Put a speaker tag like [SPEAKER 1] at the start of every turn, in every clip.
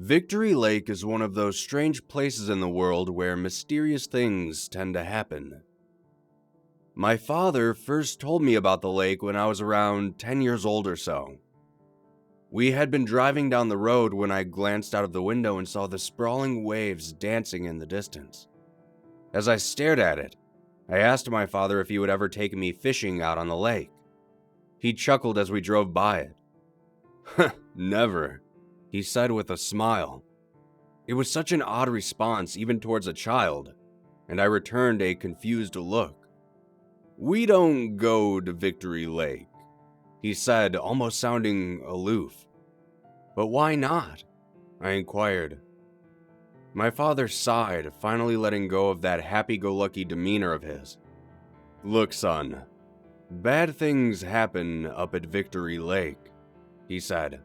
[SPEAKER 1] Victory Lake is one of those strange places in the world where mysterious things tend to happen. My father first told me about the lake when I was around 10 years old or so. We had been driving down the road when I glanced out of the window and saw the sprawling waves dancing in the distance. As I stared at it, I asked my father if he would ever take me fishing out on the lake. He chuckled as we drove by it. Never, he said with a smile. It was such an odd response even towards a child, and I returned a confused look. We don't go to Victory Lake, he said, almost sounding aloof. But why not? I inquired. My father sighed, finally letting go of that happy-go-lucky demeanor of his. Look, son, bad things happen up at Victory Lake, he said.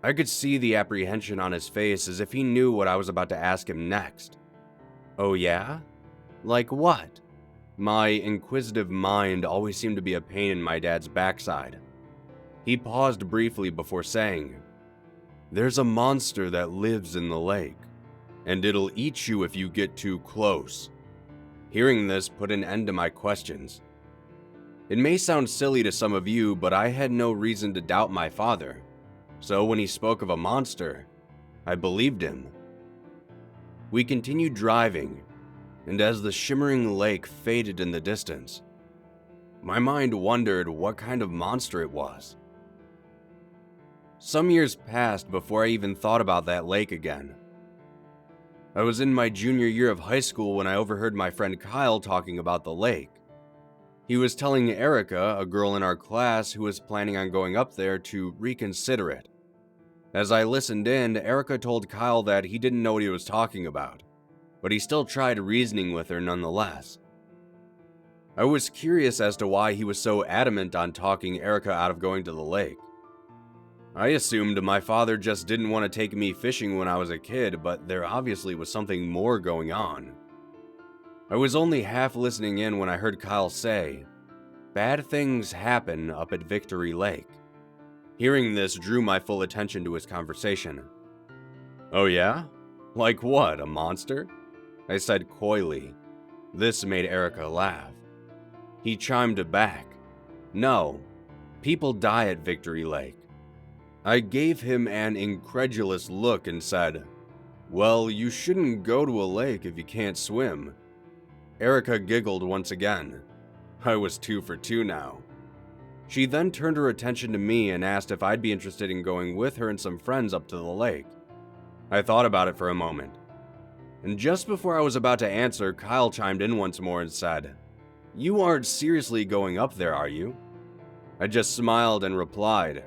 [SPEAKER 1] I could see the apprehension on his face as if he knew what I was about to ask him next. Oh yeah? Like what? My inquisitive mind always seemed to be a pain in my dad's backside. He paused briefly before saying, There's a monster that lives in the lake, and it'll eat you if you get too close. Hearing this put an end to my questions. It may sound silly to some of you, but I had no reason to doubt my father. So when he spoke of a monster, I believed him. We continued driving, and as the shimmering lake faded in the distance, my mind wondered what kind of monster it was. Some years passed before I even thought about that lake again. I was in my junior year of high school when I overheard my friend Kyle talking about the lake. He was telling Erica, a girl in our class who was planning on going up there, to reconsider it. As I listened in, Erica told Kyle that he didn't know what he was talking about, but he still tried reasoning with her nonetheless. I was curious as to why he was so adamant on talking Erica out of going to the lake. I assumed my father just didn't want to take me fishing when I was a kid, but there obviously was something more going on. I was only half listening in when I heard Kyle say, Bad things happen up at Victory Lake. Hearing this drew my full attention to his conversation. Oh yeah? Like what, a monster? I said coyly. This made Erica laugh. He chimed back. No, people die at Victory Lake. I gave him an incredulous look and said, Well, you shouldn't go to a lake if you can't swim. Erica giggled once again. I was 2 for 2 now. She then turned her attention to me and asked if I'd be interested in going with her and some friends up to the lake. I thought about it for a moment. And just before I was about to answer, Kyle chimed in once more and said, You aren't seriously going up there, are you? I just smiled and replied,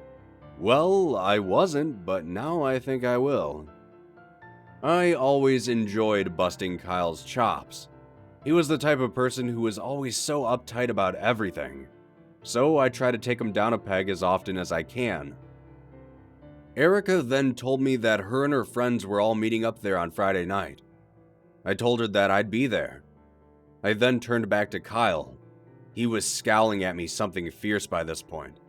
[SPEAKER 1] Well, I wasn't, but now I think I will. I always enjoyed busting Kyle's chops. He was the type of person who was always so uptight about everything, so I try to take him down a peg as often as I can. Erica then told me that her and her friends were all meeting up there on Friday night. I told her that I'd be there. I then turned back to Kyle. He was scowling at me something fierce by this point,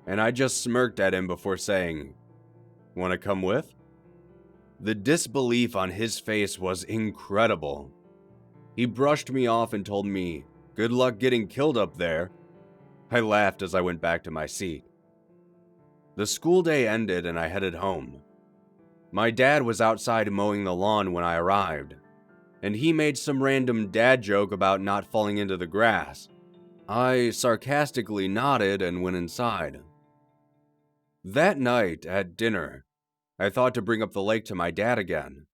[SPEAKER 1] and I just smirked at him before saying, "Want to come with?" The disbelief on his face was incredible. He brushed me off and told me, "Good luck getting killed up there." I laughed as I went back to my seat. The school day ended and I headed home. My dad was outside mowing the lawn when I arrived, and he made some random dad joke about not falling into the grass. I sarcastically nodded and went inside. That night, at dinner, I thought to bring up the lake to my dad again.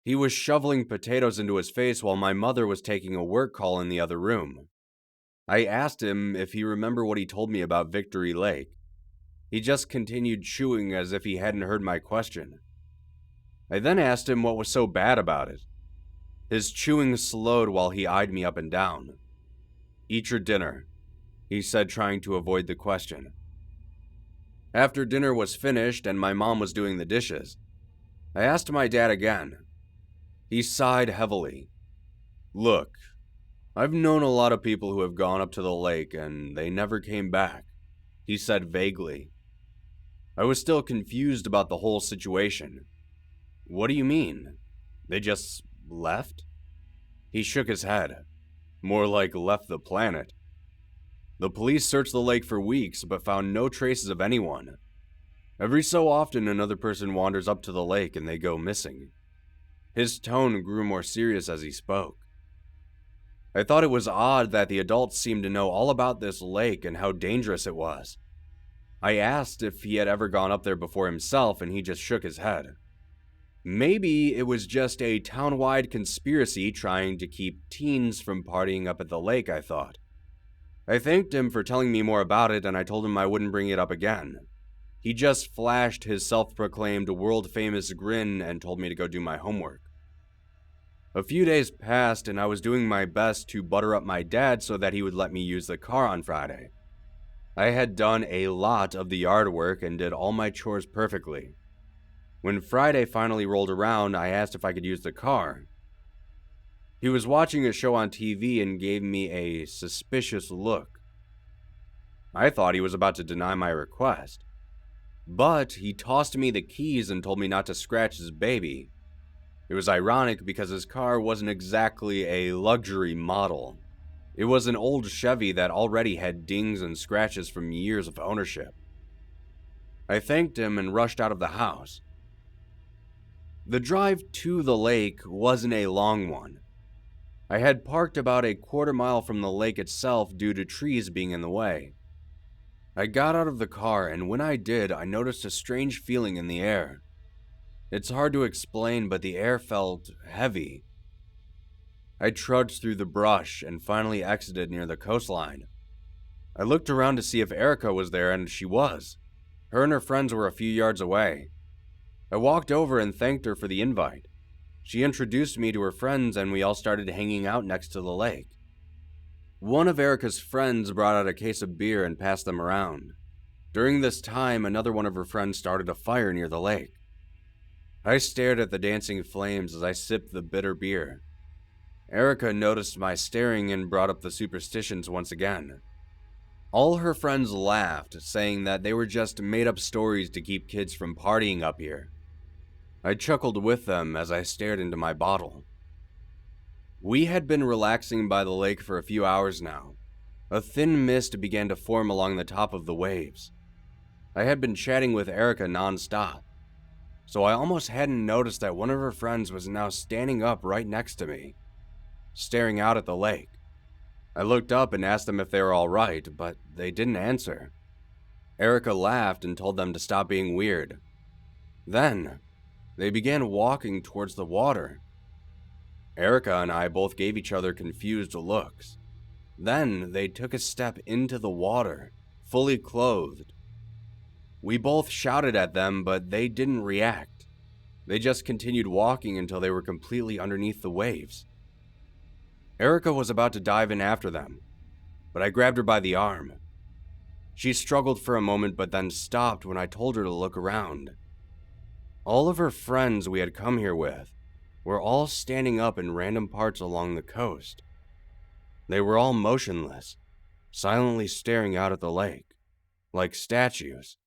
[SPEAKER 1] He was shoveling potatoes into his face while my mother was taking a work call in the other room. I asked him if he remembered what he told me about Victory Lake. He just continued chewing as if he hadn't heard my question. I then asked him what was so bad about it. His chewing slowed while he eyed me up and down. "Eat your dinner," he said, trying to avoid the question. After dinner was finished and my mom was doing the dishes, I asked my dad again. He sighed heavily. "Look, I've known a lot of people who have gone up to the lake and they never came back," he said vaguely. I was still confused about the whole situation. What do you mean? They just left? He shook his head. More like left the planet. The police searched the lake for weeks, but found no traces of anyone. Every so often, another person wanders up to the lake and they go missing. His tone grew more serious as he spoke. I thought it was odd that the adults seemed to know all about this lake and how dangerous it was. I asked if he had ever gone up there before himself, and he just shook his head. Maybe it was just a town-wide conspiracy trying to keep teens from partying up at the lake, I thought. I thanked him for telling me more about it, and I told him I wouldn't bring it up again. He just flashed his self-proclaimed world-famous grin and told me to go do my homework. A few days passed, and I was doing my best to butter up my dad so that he would let me use the car on Friday. I had done a lot of the yard work and did all my chores perfectly. When Friday finally rolled around, I asked if I could use the car. He was watching a show on TV and gave me a suspicious look. I thought he was about to deny my request. But he tossed me the keys and told me not to scratch his baby. It was ironic because his car wasn't exactly a luxury model. It was an old Chevy that already had dings and scratches from years of ownership. I thanked him and rushed out of the house. The drive to the lake wasn't a long one. I had parked about a quarter-mile from the lake itself due to trees being in the way. I got out of the car, and when I did, I noticed a strange feeling in the air. It's hard to explain, but the air felt heavy. I trudged through the brush and finally exited near the coastline. I looked around to see if Erica was there, and she was. Her and her friends were a few yards away. I walked over and thanked her for the invite. She introduced me to her friends, and we all started hanging out next to the lake. One of Erica's friends brought out a case of beer and passed them around. During this time, another one of her friends started a fire near the lake. I stared at the dancing flames as I sipped the bitter beer. Erica noticed my staring and brought up the superstitions once again. All her friends laughed, saying that they were just made-up stories to keep kids from partying up here. I chuckled with them as I stared into my bottle. We had been relaxing by the lake for a few hours now. A thin mist began to form along the top of the waves. I had been chatting with Erica non-stop, so I almost hadn't noticed that one of her friends was now standing up right next to me, staring out at the lake. I looked up and asked them if they were all right, but they didn't answer. Erica laughed and told them to stop being weird. Then, they began walking towards the water. Erica and I both gave each other confused looks. Then, they took a step into the water, fully clothed. We both shouted at them, but they didn't react. They just continued walking until they were completely underneath the waves. Erica was about to dive in after them, but I grabbed her by the arm. She struggled for a moment but then stopped when I told her to look around. All of her friends we had come here with were all standing up in random parts along the coast. They were all motionless, silently staring out at the lake, like statues.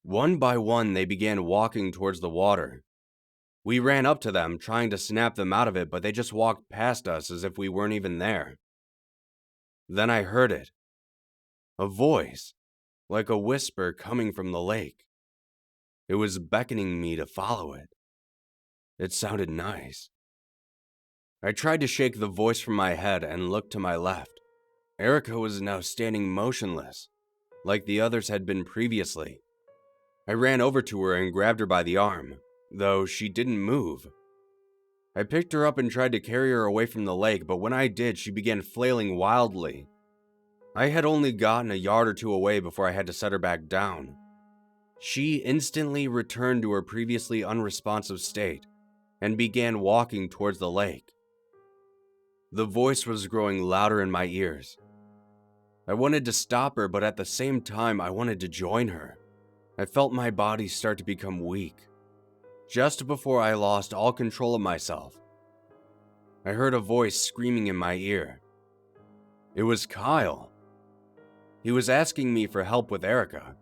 [SPEAKER 1] One by one, they began walking towards the water. We ran up to them, trying to snap them out of it, but they just walked past us as if we weren't even there. Then I heard it. A voice, like a whisper coming from the lake. It was beckoning me to follow it. It sounded nice. I tried to shake the voice from my head and looked to my left. Erica was now standing motionless, like the others had been previously. I ran over to her and grabbed her by the arm, though she didn't move. I picked her up and tried to carry her away from the lake, but when I did, she began flailing wildly. I had only gotten a yard or two away before I had to set her back down. She instantly returned to her previously unresponsive state and began walking towards the lake. The voice was growing louder in my ears. I wanted to stop her, but at the same time, I wanted to join her. I felt my body start to become weak. Just before I lost all control of myself, I heard a voice screaming in my ear. It was Kyle. He was asking me for help with Erica.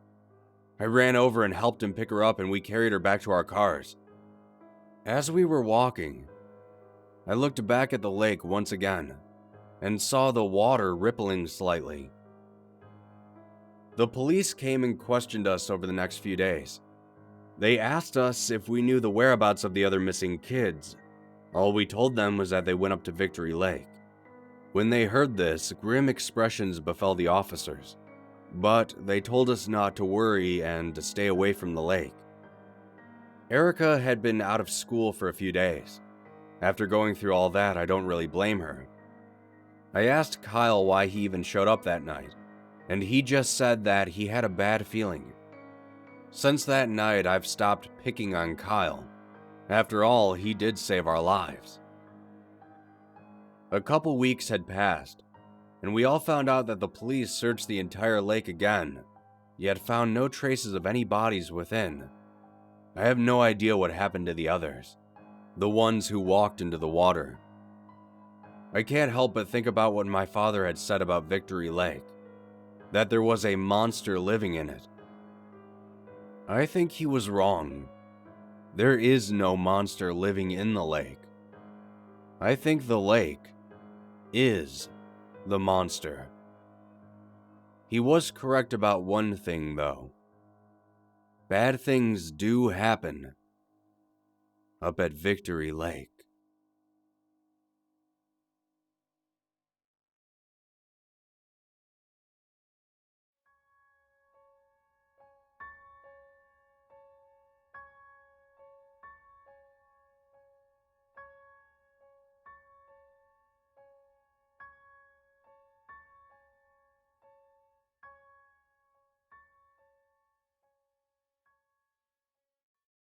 [SPEAKER 1] I ran over and helped him pick her up, and we carried her back to our cars. As we were walking, I looked back at the lake once again and saw the water rippling slightly. The police came and questioned us over the next few days. They asked us if we knew the whereabouts of the other missing kids. All we told them was that they went up to Victory Lake. When they heard this, grim expressions befell the officers, but they told us not to worry and to stay away from the lake. Erica had been out of school for a few days. After going through all that, I don't really blame her. I asked Kyle why he even showed up that night, and he just said that he had a bad feeling. Since that night, I've stopped picking on Kyle. After all, he did save our lives. A couple weeks had passed, and we all found out that the police searched the entire lake again, yet found no traces of any bodies within. I have no idea what happened to the others, the ones who walked into the water. I can't help but think about what my father had said about Victory Lake, that there was a monster living in it. I think he was wrong. There is no monster living in the lake. I think the lake is the monster. He was correct about one thing, though. Bad things do happen up at Victory Lake.